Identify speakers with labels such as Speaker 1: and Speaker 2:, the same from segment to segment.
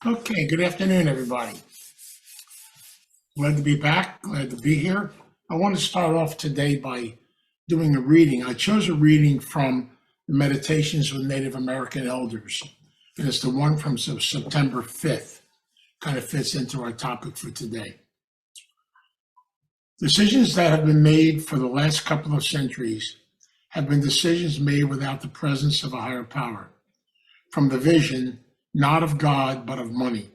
Speaker 1: Okay, good afternoon, everybody. Glad to be back, glad to be here. I want to start off today by doing a reading. I chose a reading from the Meditations with Native American Elders, and it's the one from September 5th. Kind of fits into our topic for today. Decisions that have been made for the last couple of centuries have been decisions made without the presence of a higher power, from the vision, not of God, but of money.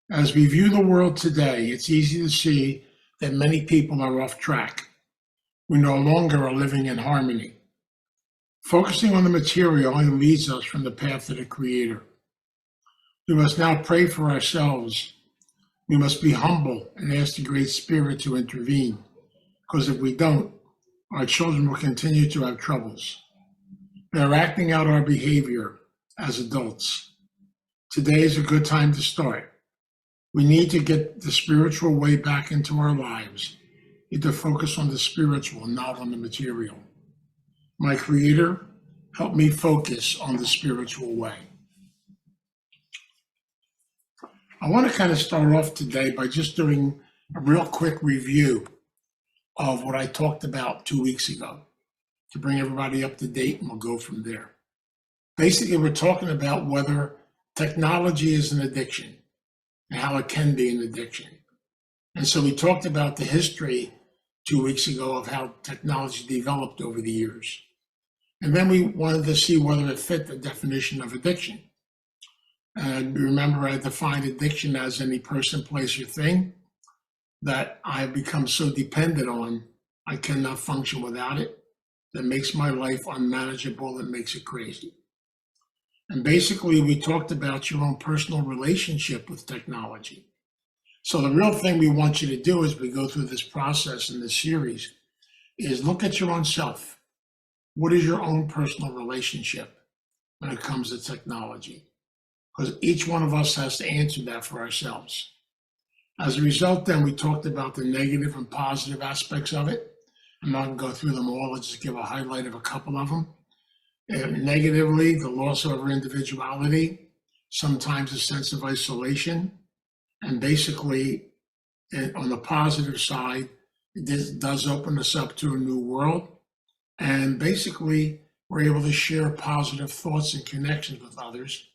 Speaker 1: As we view the world today, it's easy to see that many people are off track. We no longer are living in harmony. Focusing on the material only leads us from the path of the Creator. We must now pray for ourselves. We must be humble and ask the Great Spirit to intervene, because if we don't, our children will continue to have troubles. They are acting out our behavior as adults. Today is a good time to start. We need to get the spiritual way back into our lives. We need to focus on the spiritual, not on the material. My Creator, help me focus on the spiritual way. I want to kind of start off today by just doing a real quick review of what I talked about 2 weeks ago to bring everybody up to date, and we'll go from there. Basically, we're talking about whether technology is an addiction and how it can be an addiction. And so we talked about the history 2 weeks ago of how technology developed over the years. And then we wanted to see whether it fit the definition of addiction. And remember, I defined addiction as any person, place, or thing that I have become so dependent on, I cannot function without it, that makes my life unmanageable, that makes it crazy. And basically, we talked about your own personal relationship with technology. So the real thing we want you to do as we go through this process in this series is look at your own self. What is your own personal relationship when it comes to technology? Because each one of us has to answer that for ourselves. As a result, then, we talked about the negative and positive aspects of it. I'm not going to go through them all. I'll just give a highlight of a couple of them. Negatively, the loss of our individuality, sometimes a sense of isolation, and basically, on the positive side, this does open us up to a new world, and basically, we're able to share positive thoughts and connections with others,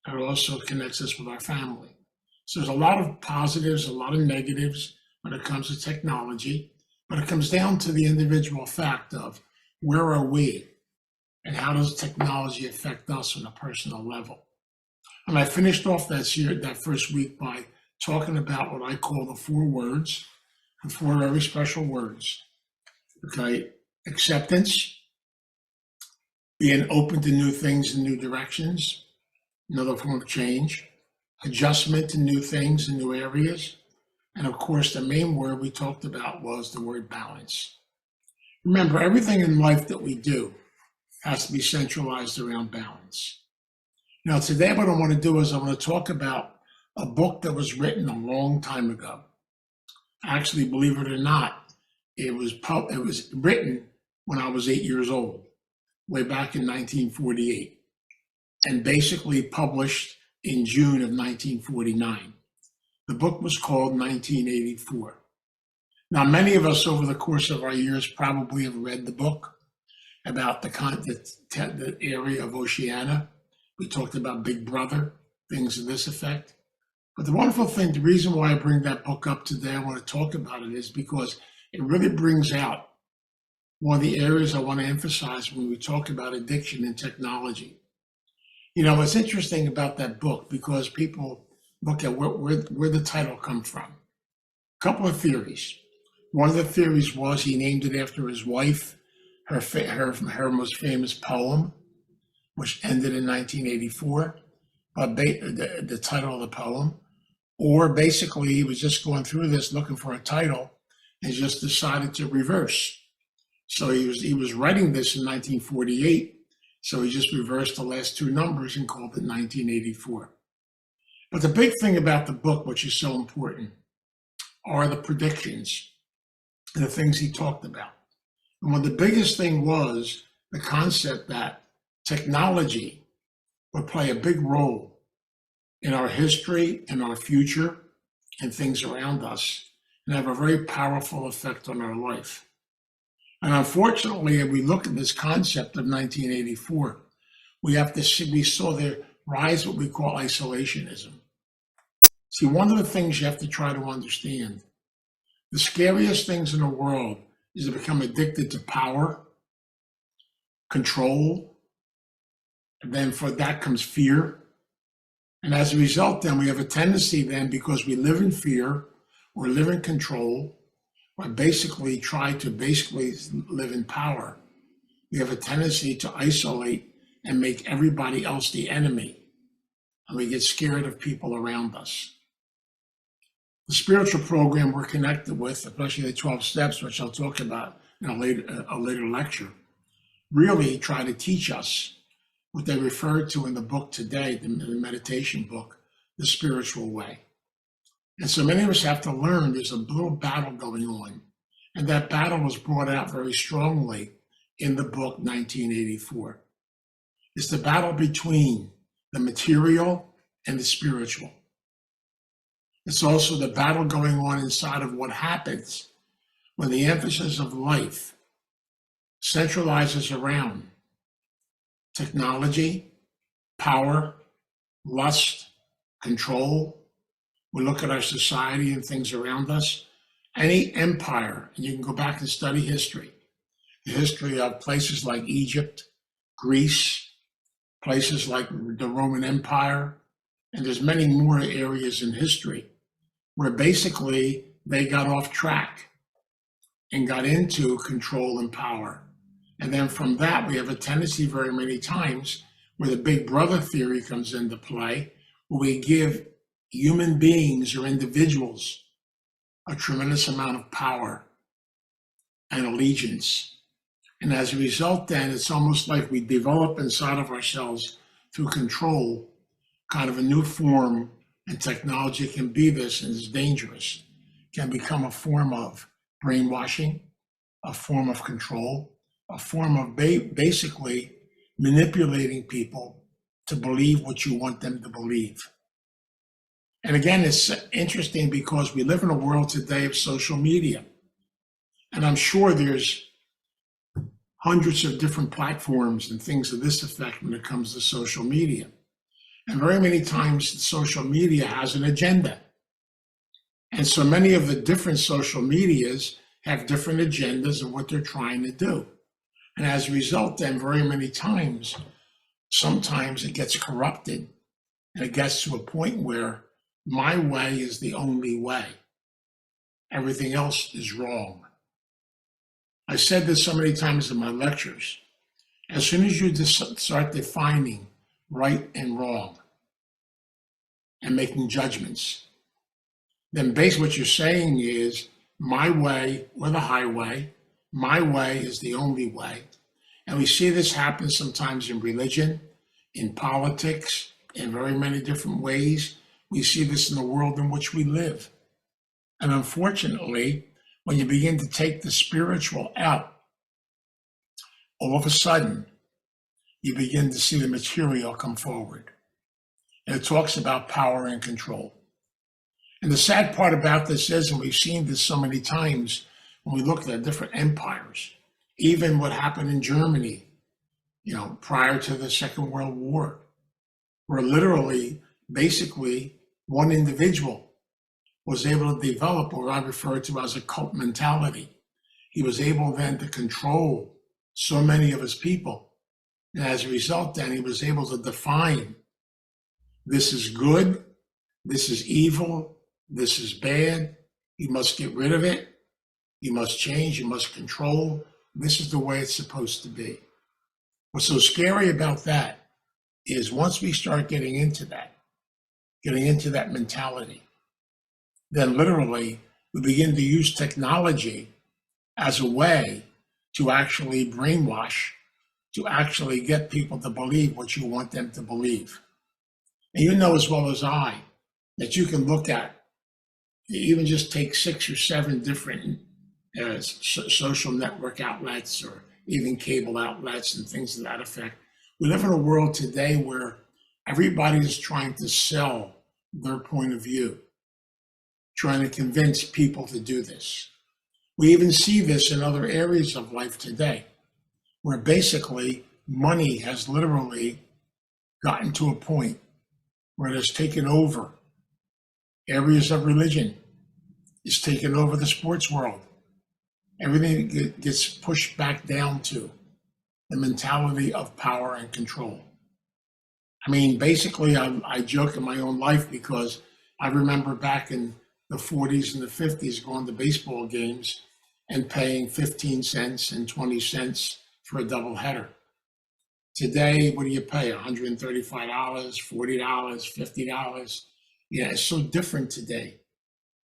Speaker 1: and it also connects us with our family. So there's a lot of positives, a lot of negatives when it comes to technology, but it comes down to the individual fact of where are we? And how does technology affect us on a personal level? And I finished off that first week by talking about what I call the 4 words, the 4 very special words. Okay, acceptance, being open to new things and new directions, another form of change, adjustment to new things and new areas, and of course, the main word we talked about was the word balance. Remember, everything in life that we do has to be centralized around balance. Now, today what I want to do is I want to talk about a book that was written a long time ago. Actually, believe it or not, it was written when I was 8 years old, way back in 1948, and basically published in June of 1949. The book was called 1984. Now, many of us over the course of our years probably have read the book about the area of Oceania. We talked about Big Brother, things of this effect. But the wonderful thing, the reason why I bring that book up today, I want to talk about it, is because it really brings out one of the areas I want to emphasize when we talk about addiction and technology. You know, it's interesting about that book because people look at where the title comes from. A couple of theories. One of the theories was he named it after his wife, her most famous poem, which ended in 1984, the title of the poem. Or basically, he was just going through this looking for a title and just decided to reverse. So he was writing this in 1948, so he just reversed the last 2 numbers and called it 1984. But the big thing about the book, which is so important, are the predictions and the things he talked about. And one of the biggest thing was the concept that technology would play a big role in our history, in our future, and things around us, and have a very powerful effect on our life. And unfortunately, if we look at this concept of 1984, we saw the rise of what we call isolationism. See, one of the things you have to try to understand, the scariest things in the world is to become addicted to power, control, and then for that comes fear. And as a result, then we have a tendency then, because we live in fear or live in control, or basically try to live in power, we have a tendency to isolate and make everybody else the enemy. And we get scared of people around us. The spiritual program we're connected with, especially the 12 steps, which I'll talk about in a later lecture, really try to teach us what they refer to in the book today, the meditation book, the spiritual way. And so many of us have to learn there's a little battle going on. And that battle was brought out very strongly in the book 1984. It's the battle between the material and the spiritual. It's also the battle going on inside of what happens when the emphasis of life centralizes around technology, power, lust, control. We look at our society and things around us. Any empire, and you can go back and study history, the history of places like Egypt, Greece, places like the Roman Empire, and there's many more areas in history where basically they got off track and got into control and power. And then from that, we have a tendency very many times where the big brother theory comes into play, where we give human beings or individuals a tremendous amount of power and allegiance. And as a result, then it's almost like we develop inside of ourselves through control, kind of a new form, and technology can be this and is dangerous, can become a form of brainwashing, a form of control, a form of basically manipulating people to believe what you want them to believe. And again, it's interesting because we live in a world today of social media. And I'm sure there's hundreds of different platforms and things of this effect when it comes to social media. And very many times social media has an agenda. And so many of the different social medias have different agendas of what they're trying to do. And as a result, then very many times, sometimes it gets corrupted and it gets to a point where my way is the only way. Everything else is wrong. I said this so many times in my lectures. As soon as you just start defining right and wrong and making judgments, then basically what you're saying is my way or the highway, my way is the only way. And we see this happen sometimes in religion, in politics, in very many different ways. We see this in the world in which we live. And unfortunately, when you begin to take the spiritual out, all of a sudden, you begin to see the material come forward. And it talks about power and control. And the sad part about this is, and we've seen this so many times when we look at different empires, even what happened in Germany, prior to the Second World War, where literally, basically, one individual was able to develop what I refer to as a cult mentality. He was able then to control so many of his people. And as a result, then he was able to define this is good, this is evil, this is bad, you must get rid of it, you must change, you must control. This is the way it's supposed to be. What's so scary about that is once we start getting into that mentality, then literally we begin to use technology as a way to actually brainwash, to actually get people to believe what you want them to believe. And you know as well as I that you can look at, even just take 6 or 7 different social network outlets or even cable outlets and things to that effect. We live in a world today where Everybody is trying to sell their point of view, trying to convince people to do this. We even see this in other areas of life today, where basically money has literally gotten to a point where it has taken over areas of religion, it's taken over the sports world. Everything gets pushed back down to the mentality of power and control. I mean, basically, I joke in my own life because I remember back in the 40s and the 50s going to baseball games and paying 15 cents and 20 cents for a doubleheader. Today, what do you pay? $135, $40, $50? Yeah, it's so different today.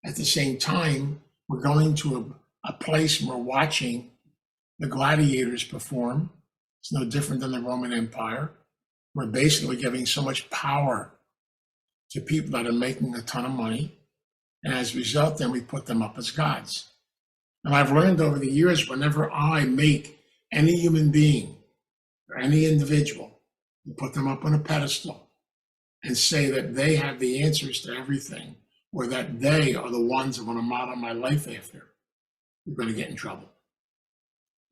Speaker 1: At the same time, we're going to a place and we're watching the gladiators perform. It's no different than the Roman Empire. We're basically giving so much power to people that are making a ton of money. And as a result, then we put them up as gods. And I've learned over the years, whenever I make any human being or any individual and put them up on a pedestal and say that they have the answers to everything, or that they are the ones I'm going to model my life after, we're going to get in trouble.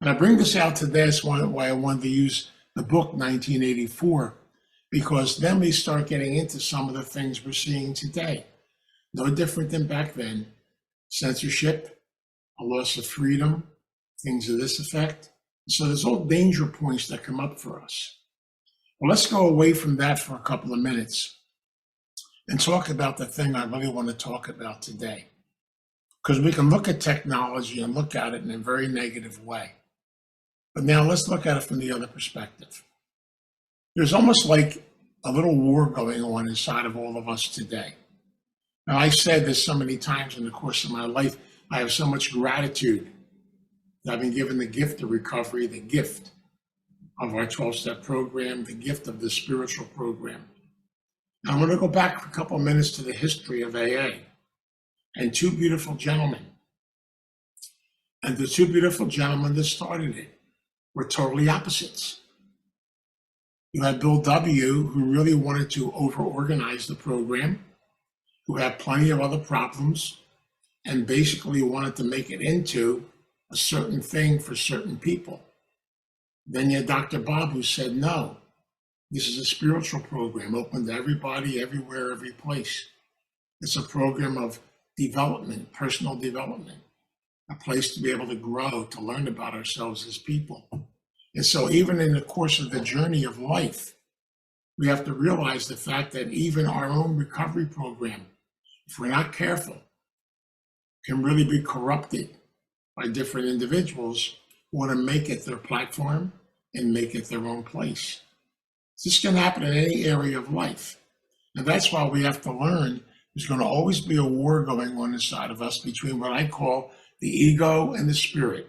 Speaker 1: And I bring this out today. That's why I wanted to use the book 1984, because then we start getting into some of the things we're seeing today. No different than back then. Censorship, a loss of freedom, things of this effect. So there's all danger points that come up for us. Well, let's go away from that for a couple of minutes and talk about the thing I really want to talk about today. Because we can look at technology and look at it in a very negative way. But now let's look at it from the other perspective. There's almost like a little war going on inside of all of us today. And I said this so many times in the course of my life, I have so much gratitude that I've been given the gift of recovery, the gift of our 12-step program, the gift of the spiritual program. Now, I'm going to go back for a couple of minutes to the history of AA and two beautiful gentlemen. And the two beautiful gentlemen that started it were totally opposites. You had Bill W., who really wanted to over-organize the program, who had plenty of other problems, and basically wanted to make it into a certain thing for certain people. Then you had Dr. Bob, who said, no, this is a spiritual program, open to everybody, everywhere, every place. It's a program of development, personal development, a place to be able to grow, to learn about ourselves as people. And so even in the course of the journey of life, we have to realize the fact that even our own recovery program, if we're not careful, can really be corrupted by different individuals who want to make it their platform and make it their own place. This can happen in any area of life. And that's why we have to learn there's going to always be a war going on inside of us between what I call the ego and the spirit,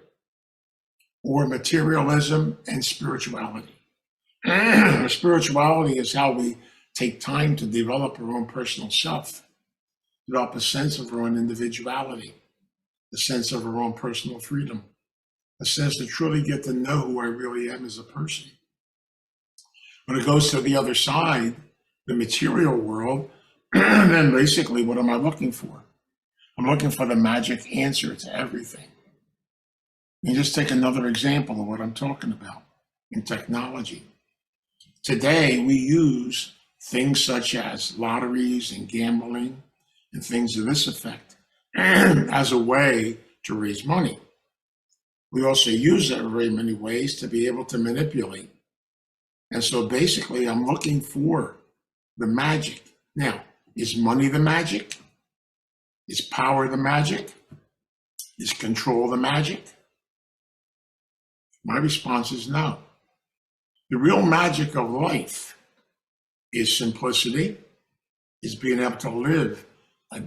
Speaker 1: or materialism and spirituality. Spirituality is how we take time to develop our own personal self, develop a sense of our own individuality, a sense of our own personal freedom, a sense to truly get to know who I really am as a person. When it goes to the other side, the material world, then basically what am I looking for? I'm looking for the magic answer to everything. And just take another example of what I'm talking about in technology. Today, we use things such as lotteries and gambling and things of this effect as a way to raise money. We also use it in very many ways to be able to manipulate. And so basically, I'm looking for the magic. Now, is money the magic? Is power the magic? Is control the magic? My response is no. The real magic of life is simplicity, is being able to live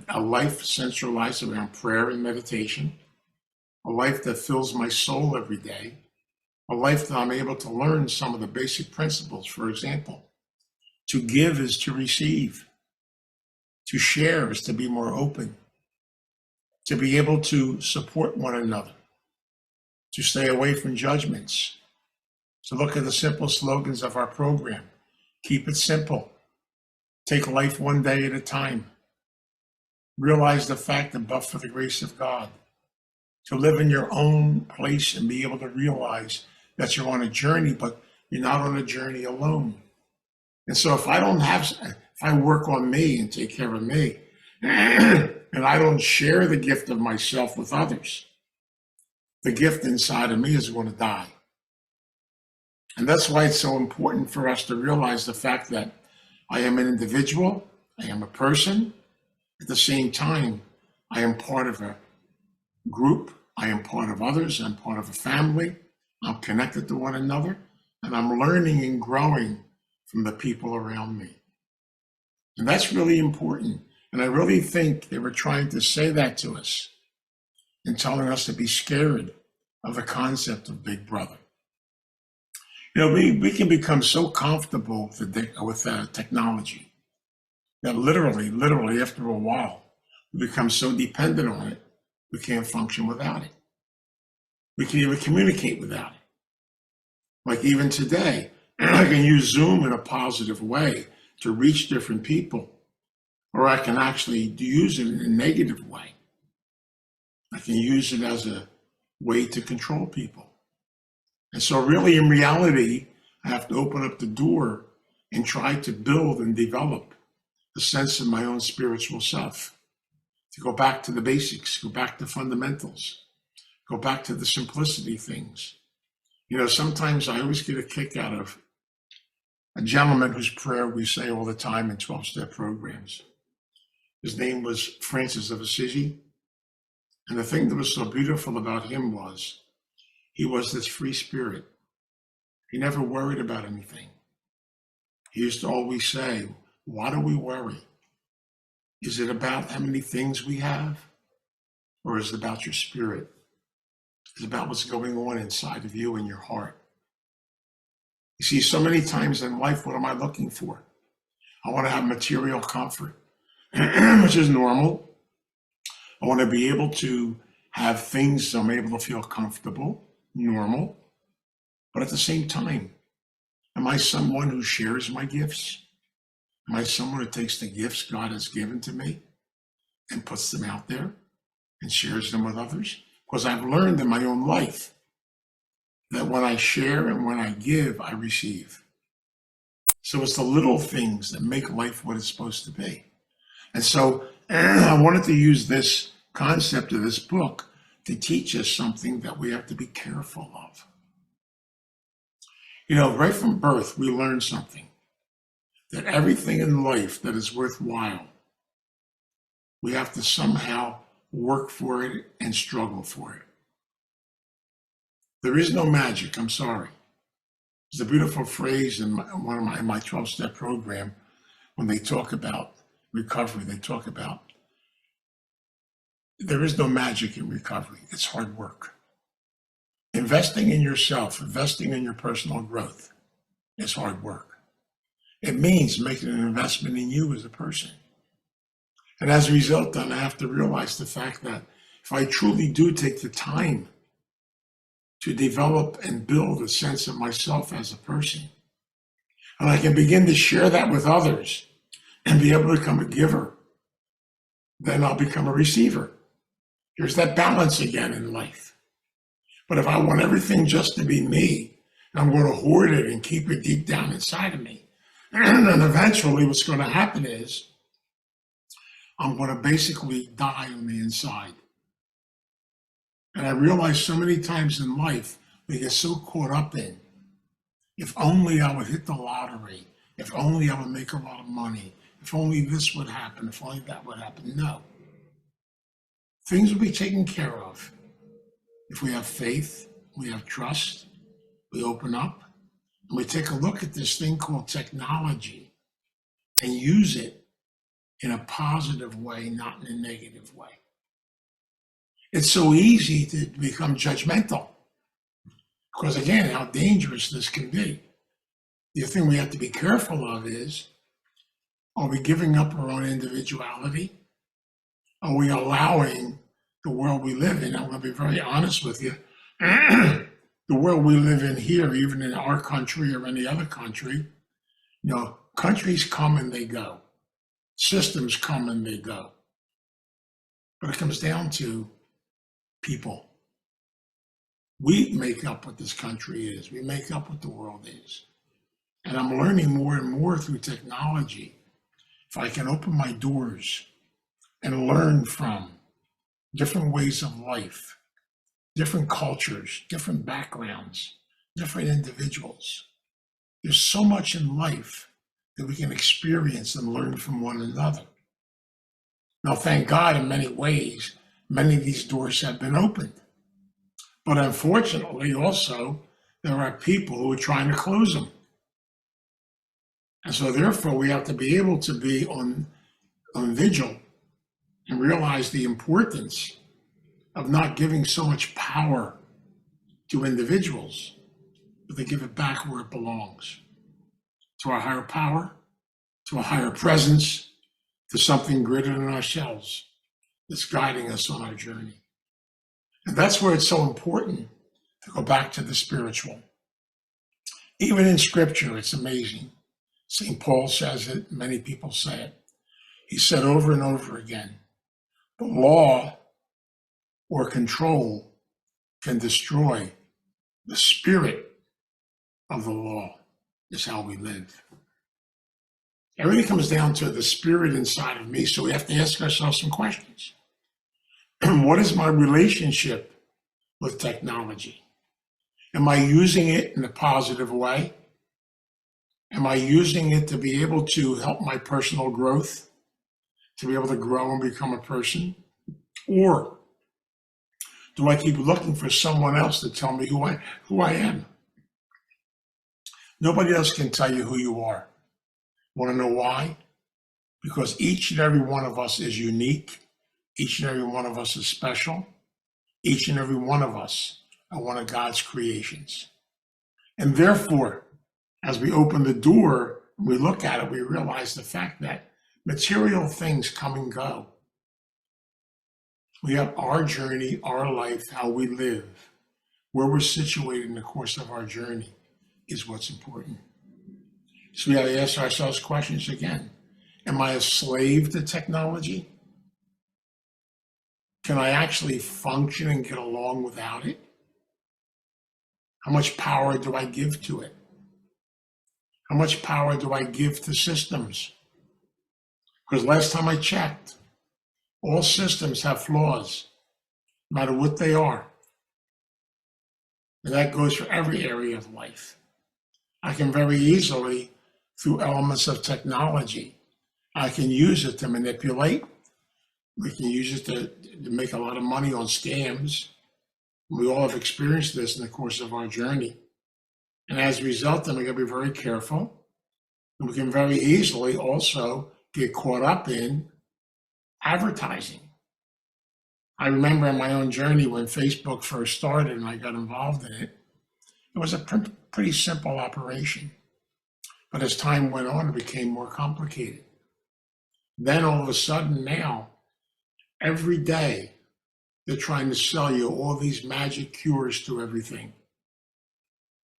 Speaker 1: a life centralized around prayer and meditation, a life that fills my soul every day, a life that I'm able to learn some of the basic principles. For example, to give is to receive, to share is to be more open, to be able to support one another, to stay away from judgments. So look at the simple slogans of our program. Keep it simple. Take life one day at a time. Realize the fact that but for the grace of God, to live in your own place and be able to realize that you're on a journey, but you're not on a journey alone. And so if I work on me and take care of me, and I don't share the gift of myself with others, the gift inside of me is going to die. And that's why it's so important for us to realize the fact that I am an individual, I am a person. At the same time, I am part of a group, I am part of others, I'm part of a family, I'm connected to one another, and I'm learning and growing from the people around me. And that's really important. And I really think they were trying to say that to us and telling us to be scared of the concept of Big Brother. You know, we can become so comfortable with technology that literally after a while, we become so dependent on it, we can't function without it. We can't even communicate without it. Like even today, I can use Zoom in a positive way to reach different people, or I can actually use it in a negative way. I can use it as a way to control people. And so really in reality, I have to open up the door and try to build and develop a sense of my own spiritual self, to go back to the basics, go back to fundamentals, go back to the simplicity things. You know, sometimes I always get a kick out of a gentleman whose prayer we say all the time in 12-step programs. His name was Francis of Assisi. And the thing that was so beautiful about him was he was this free spirit. He never worried about anything. He used to always say, why do we worry? Is it about how many things we have? Or is it about your spirit? It's about what's going on inside of you and your heart. You see, so many times in life, what am I looking for? I want to have material comfort, which is normal. I want to be able to have things so I'm able to feel comfortable, normal. But at the same time, am I someone who shares my gifts? Am I someone who takes the gifts God has given to me and puts them out there and shares them with others? Because I've learned in my own life that when I share and when I give, I receive. So it's the little things that make life what it's supposed to be. And so I wanted to use this concept of this book to teach us something that we have to be careful of. You know, right from birth, we learn something, that everything in life that is worthwhile, we have to somehow work for it and struggle for it. There is no magic, I'm sorry. There's a beautiful phrase in my 12-step program when they talk about recovery. They talk about there is no magic in recovery. It's hard work. Investing in yourself, investing in your personal growth is hard work. It means making an investment in you as a person. And as a result, then I have to realize the fact that if I truly do take the time to develop and build a sense of myself as a person, and I can begin to share that with others and be able to become a giver, then I'll become a receiver. There's that balance again in life. But if I want everything just to be me, and I'm going to hoard it and keep it deep down inside of me, and eventually what's going to happen is I'm going to basically die on the inside. And I realize so many times in life, we get so caught up in, if only I would hit the lottery, if only I would make a lot of money, if only this would happen, if only that would happen. No. Things will be taken care of. If we have faith, we have trust, we open up, and we take a look at this thing called technology and use it in a positive way, not in a negative way. It's so easy to become judgmental because, again, how dangerous this can be. The thing we have to be careful of is, are we giving up our own individuality? Are we allowing the world we live in? I'm going to be very honest with you. The world we live in here, even in our country or any other country, you know, countries come and they go. Systems come and they go. But it comes down to people. We make up what this country is. We make up what the world is. And I'm learning more and more through technology. If I can open my doors and learn from different ways of life, different cultures, different backgrounds, different individuals. There's so much in life that we can experience and learn from one another. Now, thank God, in many ways, many of these doors have been opened. But unfortunately, also, there are people who are trying to close them. And so therefore, we have to be able to be on vigil and realize the importance of not giving so much power to individuals, but to give it back where it belongs, to our higher power, to a higher presence, to something greater than ourselves that's guiding us on our journey. And that's where it's so important to go back to the spiritual. Even in scripture, it's amazing. St. Paul says it, many people say it. He said over and over again, the law or control can destroy. The spirit of the law is how we live. Everything comes down to the spirit inside of me, so we have to ask ourselves some questions. What is my relationship with technology? Am I using it in a positive way? Am I using it to be able to help my personal growth, to be able to grow and become a person? Or do I keep looking for someone else to tell me who I am? Nobody else can tell you who you are. Want to know why? Because each and every one of us is unique. Each and every one of us is special. Each and every one of us are one of God's creations. And therefore, as we open the door, and we look at it, we realize the fact that material things come and go. We have our journey, our life, how we live, where we're situated in the course of our journey is what's important. So we have to ask ourselves questions again. Am I a slave to technology? Can I actually function and get along without it? How much power do I give to it? How much power do I give to systems? Because last time I checked, all systems have flaws, no matter what they are. And that goes for every area of life. I can very easily, through elements of technology, I can use it to manipulate. We can use it to make a lot of money on scams. We all have experienced this in the course of our journey. And as a result, then we got to be very careful. And we can very easily also get caught up in advertising. I remember in my own journey when Facebook first started and I got involved in it, it was a pretty simple operation. But as time went on, it became more complicated. Then all of a sudden now, every day, they're trying to sell you all these magic cures to everything.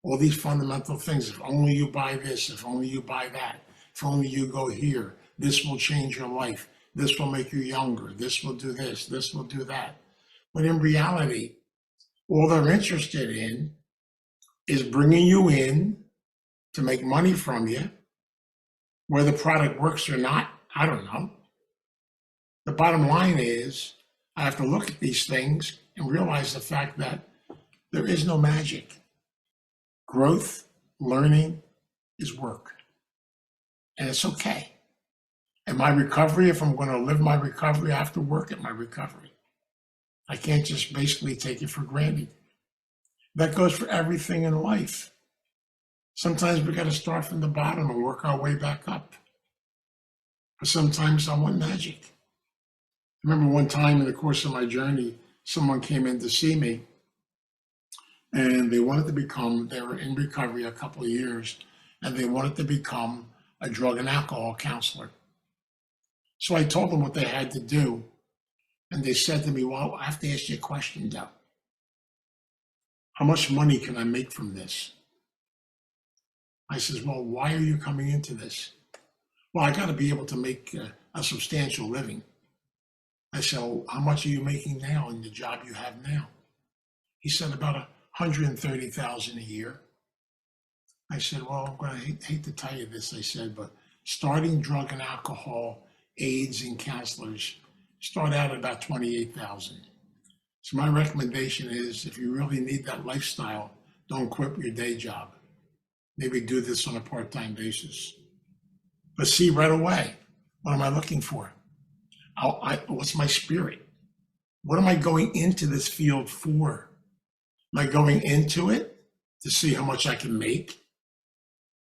Speaker 1: All these fundamental things. If only you buy this, if only you buy that, if only you go here, this will change your life. This will make you younger. This will do this will do that. But in reality, all they're interested in is bringing you in to make money from you. Whether the product works or not, I don't know. The bottom line is, I have to look at these things and realize the fact that there is no magic. Growth, learning is work. And it's okay. And my recovery, if I'm going to live my recovery, I have to work at my recovery. I can't just basically take it for granted. That goes for everything in life. Sometimes we got to start from the bottom and work our way back up. But sometimes I want magic. I remember one time in the course of my journey, someone came in to see me and they were in recovery a couple of years, and they wanted to become a drug and alcohol counselor. So I told them what they had to do. And they said to me, well, I have to ask you a question, Doug. How much money can I make from this? I says, well, why are you coming into this? Well, I got to be able to make a substantial living. I said, well, how much are you making now in the job you have now? He said, about 130,000 a year. I said, well, I'm going to hate to tell you this, I said, but starting drug and alcohol, aides and counselors start out at about 28,000. So my recommendation is if you really need that lifestyle, don't quit your day job. Maybe do this on a part-time basis. But see right away, what am I looking for? What's my spirit? What am I going into this field for? Am I going into it to see how much I can make?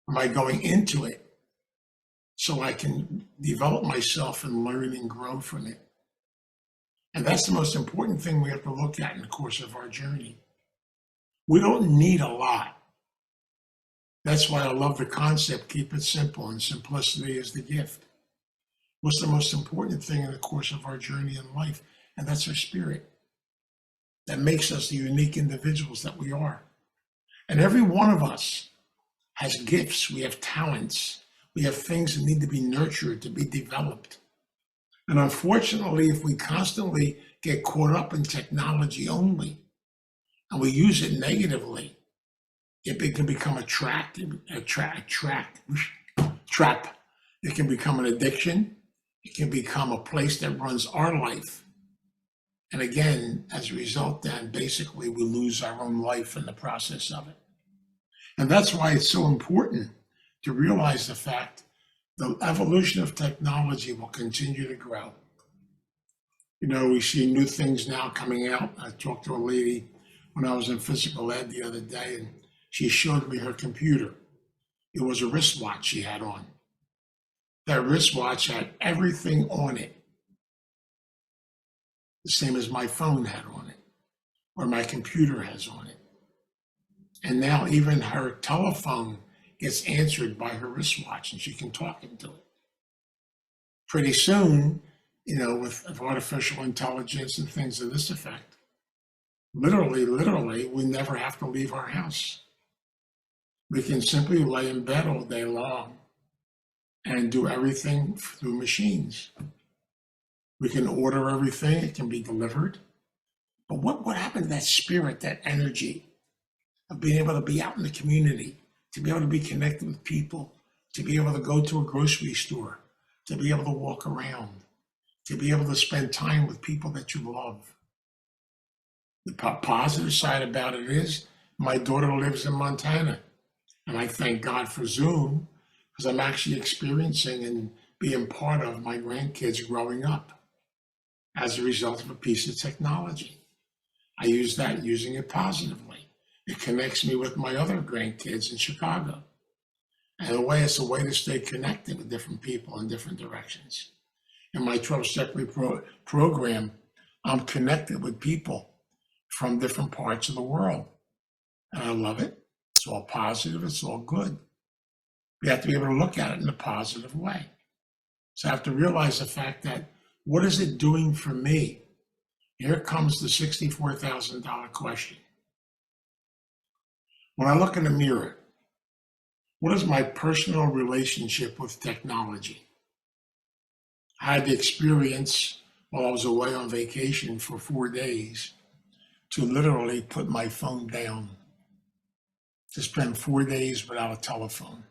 Speaker 1: Am I going into it so I can develop myself and learn and grow from it? And that's the most important thing we have to look at in the course of our journey. We don't need a lot. That's why I love the concept, keep it simple, and simplicity is the gift. What's the most important thing in the course of our journey in life? And that's our spirit. That makes us the unique individuals that we are. And every one of us has gifts, we have talents, we have things that need to be nurtured, to be developed. And unfortunately, if we constantly get caught up in technology only, and we use it negatively, it can become a trap. It can become an addiction. It can become a place that runs our life. And again, as a result, then basically we lose our own life in the process of it. And that's why it's so important to realize the fact the evolution of technology will continue to grow. You know, we see new things now coming out. I talked to a lady when I was in physical ed the other day, and she showed me her computer. It was a wristwatch she had on. That wristwatch had everything on it, the same as my phone had on it, or my computer has on it. And now even her telephone gets answered by her wristwatch, and she can talk into it. Pretty soon, you know, with artificial intelligence and things of this effect, literally, we never have to leave our house. We can simply lay in bed all day long and do everything through machines. We can order everything, it can be delivered. But what happened to that spirit, that energy of being able to be out in the community, to be able to be connected with people, to be able to go to a grocery store, to be able to walk around, to be able to spend time with people that you love? The positive side about it is my daughter lives in Montana, and I thank God for Zoom because I'm actually experiencing and being part of my grandkids growing up as a result of a piece of technology. I use that, using it positively. It connects me with my other grandkids in Chicago. And in a way, it's a way to stay connected with different people in different directions. In my 12-step program, I'm connected with people from different parts of the world. And I love it. It's all positive. It's all good. We have to be able to look at it in a positive way. So I have to realize the fact that, what is it doing for me? Here comes the $64,000 question. When I look in the mirror, what is my personal relationship with technology? I had the experience while I was away on vacation for 4 days to literally put my phone down, to spend 4 days without a telephone.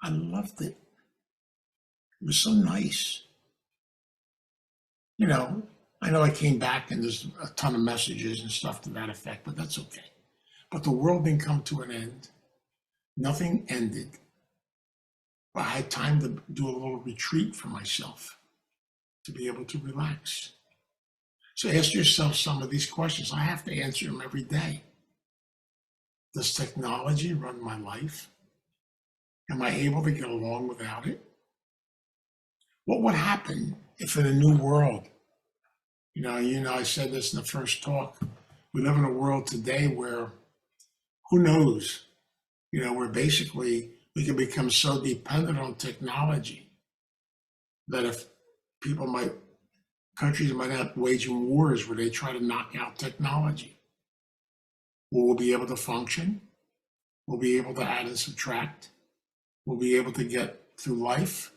Speaker 1: I loved it. It was so nice. You know I came back and there's a ton of messages and stuff to that effect, but that's okay. But the world didn't come to an end. Nothing ended. But I had time to do a little retreat for myself, to be able to relax. So ask yourself some of these questions. I have to answer them every day. Does technology run my life? Am I able to get along without it? What would happen if in a new world, I said this in the first talk, we live in a world today where, who knows, where basically we can become so dependent on technology that if countries might have waging wars where they try to knock out technology. Will we be able to function? We'll be able to add and subtract. We'll be able to get through life,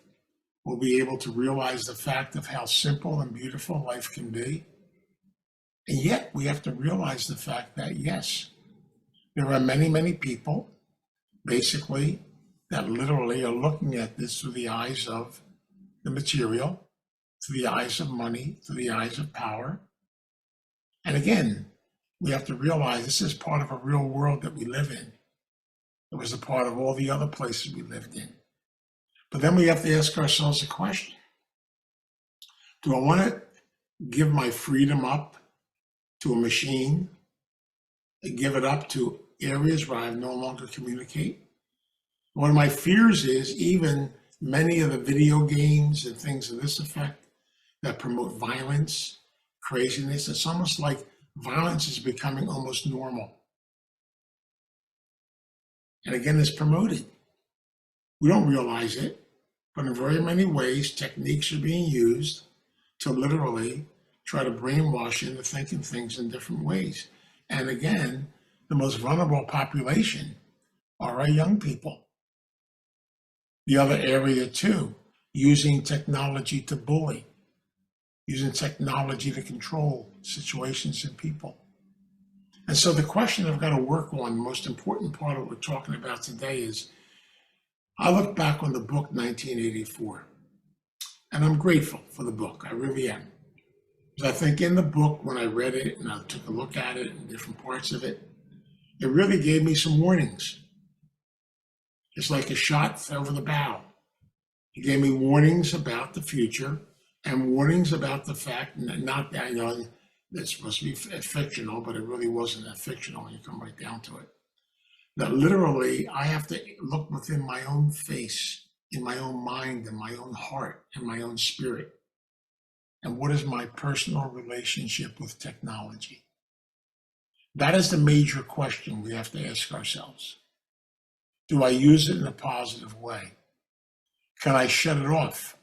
Speaker 1: we'll be able to realize the fact of how simple and beautiful life can be. And yet we have to realize the fact that, yes, there are many, many people, basically, that literally are looking at this through the eyes of the material, through the eyes of money, through the eyes of power. And again, we have to realize this is part of a real world that we live in. It was a part of all the other places we lived in. But then we have to ask ourselves a question. Do I want to give my freedom up to a machine and give it up to areas where I no longer communicate? One of my fears is even many of the video games and things of this effect that promote violence, craziness, it's almost like violence is becoming almost normal. And again, it's promoted. We don't realize it, but in very many ways, techniques are being used to literally try to brainwash you into thinking things in different ways. And again, the most vulnerable population are our young people. The other area too, using technology to bully, using technology to control situations and people. And so the question I've got to work on, the most important part of what we're talking about today is, I look back on the book 1984, and I'm grateful for the book, I really am. Because I think in the book, when I read it and I took a look at it and different parts of it, it really gave me some warnings. It's like a shot over the bow. It gave me warnings about the future and warnings about the fact, not that, it's supposed to be fictional, but it really wasn't that fictional when you come right down to it. That literally I have to look within my own face, in my own mind, and my own heart, and my own spirit. And what is my personal relationship with technology? That is the major question we have to ask ourselves. Do I use it in a positive way? Can I shut it off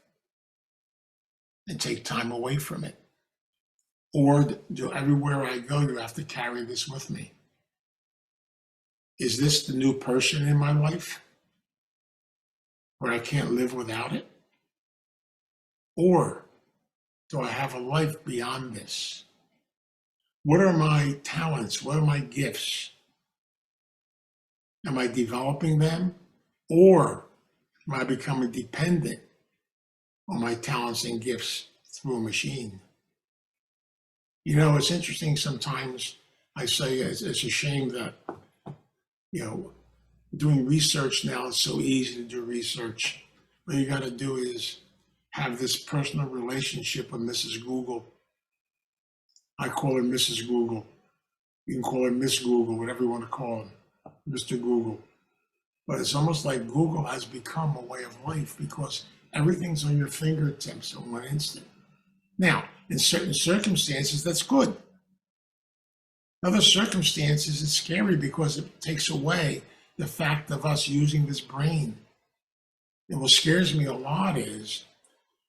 Speaker 1: and take time away from it? Or do everywhere I go, do I have to carry this with me? Is this the new person in my life where I can't live without it? Or do I have a life beyond this? What are my talents? What are my gifts? Am I developing them? Or am I becoming dependent on my talents and gifts through a machine? It's interesting sometimes I say it's a shame that, doing research now is so easy to do research. What you got to do is have this personal relationship with Mrs. Google. I call her Mrs. Google. You can call her Miss Google, whatever you want to call him, Mr. Google. But it's almost like Google has become a way of life because everything's on your fingertips in one instant. Now, in certain circumstances, that's good. Other circumstances, it's scary because it takes away the fact of us using this brain. And what scares me a lot is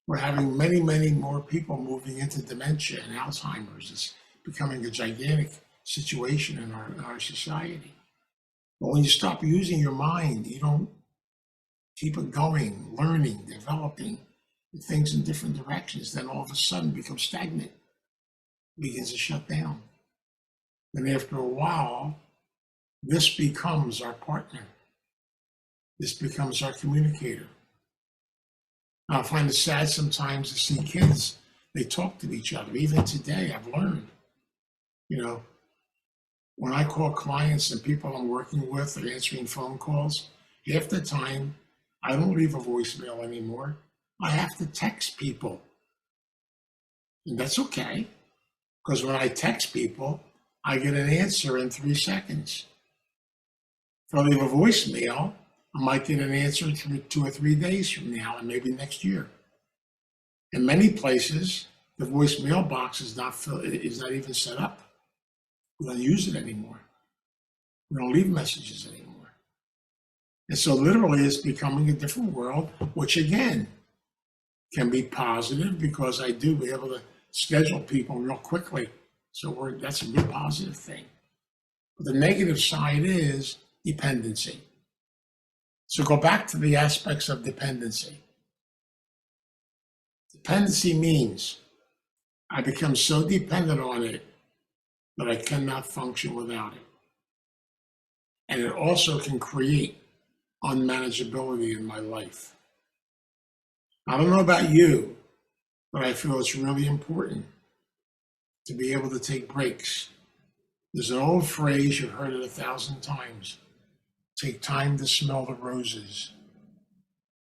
Speaker 1: we're having many, many more people moving into dementia and Alzheimer's. It's becoming a gigantic situation in our society. But when you stop using your mind, you don't keep it going, learning, developing things in different directions, then all of a sudden it becomes stagnant, it begins to shut down. And after a while, this becomes our partner. This becomes our communicator. I find it sad sometimes to see kids, they talk to each other. Even today, I've learned, when I call clients and people I'm working with or answering phone calls, half the time, I don't leave a voicemail anymore. I have to text people. And that's okay, because when I text people, I get an answer in 3 seconds. If I leave a voicemail, I might get an answer 2 or 3 days from now and maybe next year. In many places, the voicemail box is not even set up. We don't use it anymore. We don't leave messages anymore. And so literally it's becoming a different world, which again can be positive because I do be able to schedule people real quickly. So that's a good positive thing. But the negative side is dependency. So go back to the aspects of dependency. Dependency means I become so dependent on it that I cannot function without it. And it also can create unmanageability in my life. I don't know about you, but I feel it's really important to be able to take breaks. There's an old phrase, you've heard it 1,000 times. Take time to smell the roses.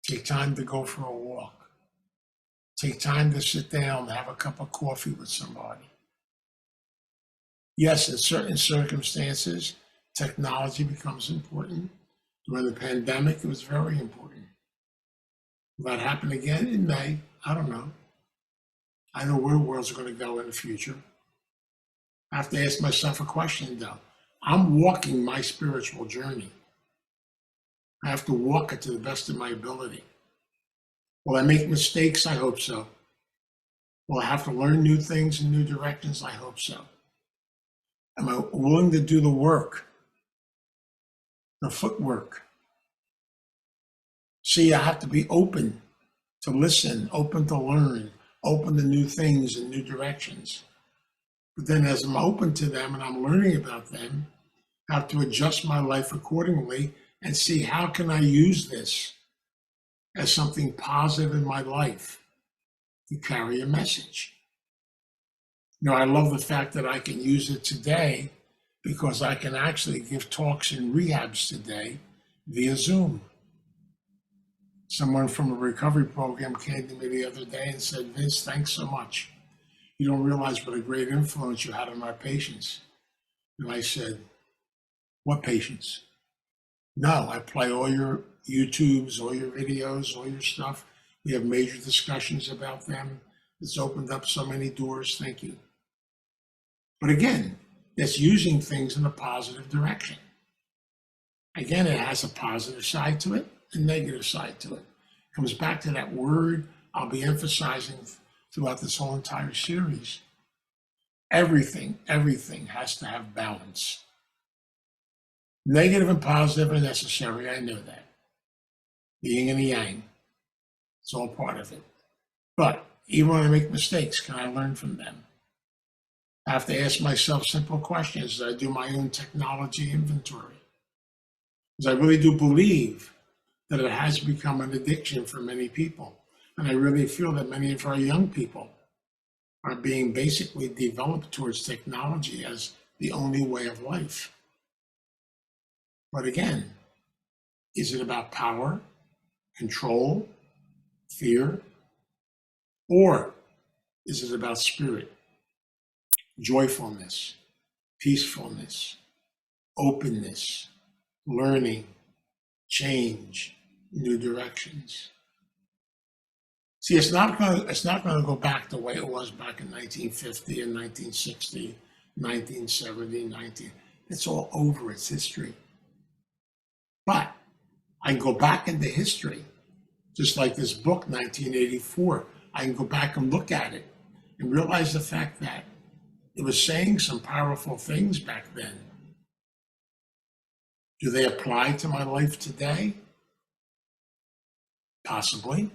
Speaker 1: Take time to go for a walk. Take time to sit down and have a cup of coffee with somebody. Yes, in certain circumstances, technology becomes important. During the pandemic, it was very important. Will that happen again? It may. I don't know. I know where the world's going to go in the future. I have to ask myself a question, though. I'm walking my spiritual journey. I have to walk it to the best of my ability. Will I make mistakes? I hope so. Will I have to learn new things in new directions? I hope so. Am I willing to do the work, the footwork? See, I have to be open to listen, open to learn, open to new things and new directions. But then as I'm open to them and I'm learning about them, I have to adjust my life accordingly and see how can I use this as something positive in my life to carry a message. You know, I love the fact that I can use it today because I can actually give talks in rehabs today via Zoom. Someone from a recovery program came to me the other day and said, Vince, thanks so much. You don't realize what a great influence you had on our patients. And I said, what patients? No, I play all your YouTubes, all your videos, all your stuff. We have major discussions about them. It's opened up so many doors. Thank you. But again, that's using things in a positive direction. Again, it has a positive side to it, a negative side to it. It comes back to that word I'll be emphasizing throughout this whole entire series. Everything has to have balance. Negative and positive are necessary, I know that. Being in the yang, it's all part of it. But even when I make mistakes, can I learn from them? I have to ask myself simple questions as I do my own technology inventory. Because I really do believe that it has become an addiction for many people. And I really feel that many of our young people are being basically developed towards technology as the only way of life. But again, is it about power, control, fear, or is it about spirit, joyfulness, peacefulness, openness, learning, change, new directions? See, it's not going to go back the way it was back in 1950 and 1960, 1970, it's all over, it's history. But I can go back into history, just like this book, 1984. I can go back and look at it and realize the fact that it was saying some powerful things back then. Do they apply to my life today? Possibly.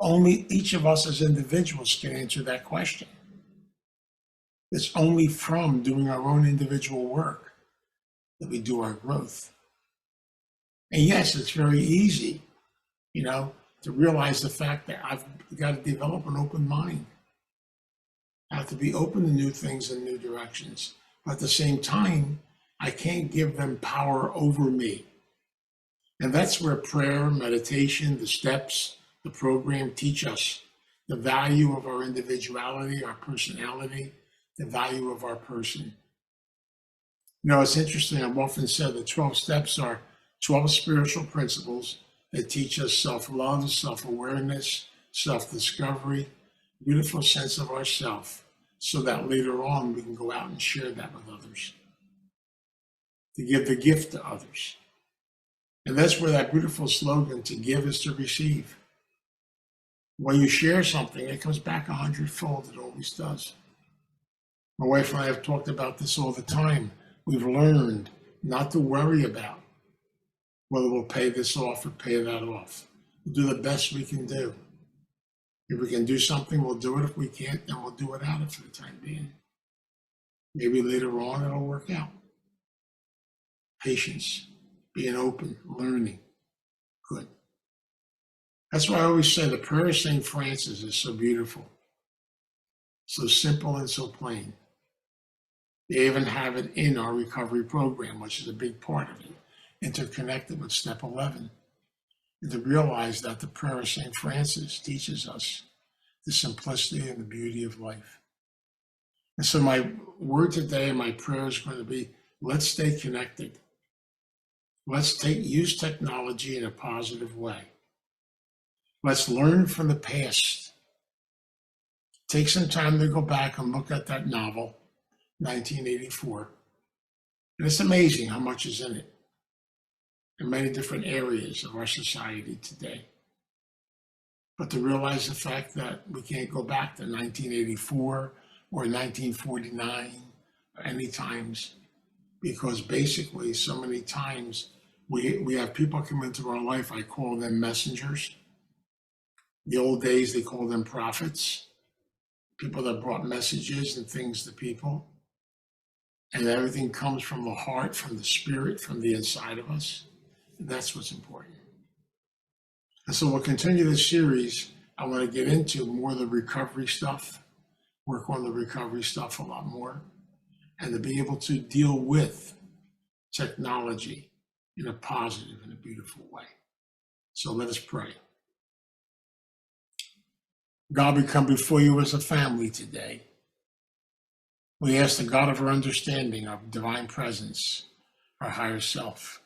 Speaker 1: Only each of us as individuals can answer that question. It's only from doing our own individual work that we do our growth. And yes, it's very easy, to realize the fact that I've got to develop an open mind. I have to be open to new things and new directions. But at the same time, I can't give them power over me. And that's where prayer, meditation, the steps, the program teach us the value of our individuality, our personality, the value of our person. It's interesting. I've often said the 12 steps are 12 spiritual principles that teach us self-love, self-awareness, self-discovery, beautiful sense of ourself, so that later on we can go out and share that with others, to give the gift to others. And that's where that beautiful slogan, to give is to receive. When you share something, it comes back 100-fold, it always does. My wife and I have talked about this all the time. We've learned not to worry about whether we'll pay this off or pay that off. We'll do the best we can do. If we can do something, we'll do it. If we can't, then we'll do without it for the time being. Maybe later on it'll work out. Patience, being open, learning. Good. That's why I always say the prayer of St. Francis is so beautiful, so simple and so plain. They even have it in our recovery program, which is a big part of it, interconnected with step 11. And to realize that the prayer of St. Francis teaches us the simplicity and the beauty of life. And so my word today and my prayer is going to be, let's stay connected. Let's use technology in a positive way. Let's learn from the past. Take some time to go back and look at that novel, 1984. And it's amazing how much is in it in many different areas of our society today. But to realize the fact that we can't go back to 1984 or 1949 or any times, because basically so many times we have people come into our life, I call them messengers. The old days, they call them prophets, people that brought messages and things to people. And everything comes from the heart, from the spirit, from the inside of us. And that's what's important. And so we'll continue this series. I want to get into more of the recovery stuff, work on the recovery stuff a lot more, and to be able to deal with technology in a positive and a beautiful way. So let us pray. God, we come before you as a family today. We ask the God of our understanding, our divine presence, our higher self,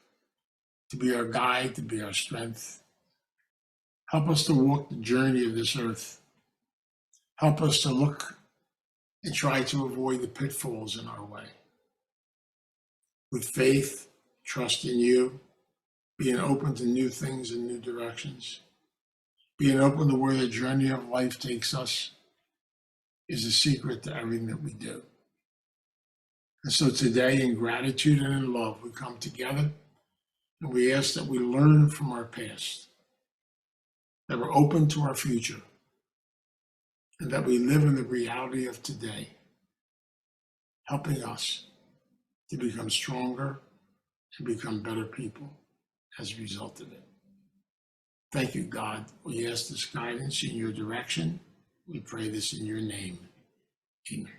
Speaker 1: to be our guide, to be our strength. Help us to walk the journey of this earth. Help us to look and try to avoid the pitfalls in our way. With faith, trust in you, being open to new things and new directions, being open to where the journey of life takes us is the secret to everything that we do. And so today, in gratitude and in love, we come together and we ask that we learn from our past, that we're open to our future, and that we live in the reality of today, helping us to become stronger and become better people as a result of it. Thank you, God. We ask this guidance in your direction. We pray this in your name. Amen.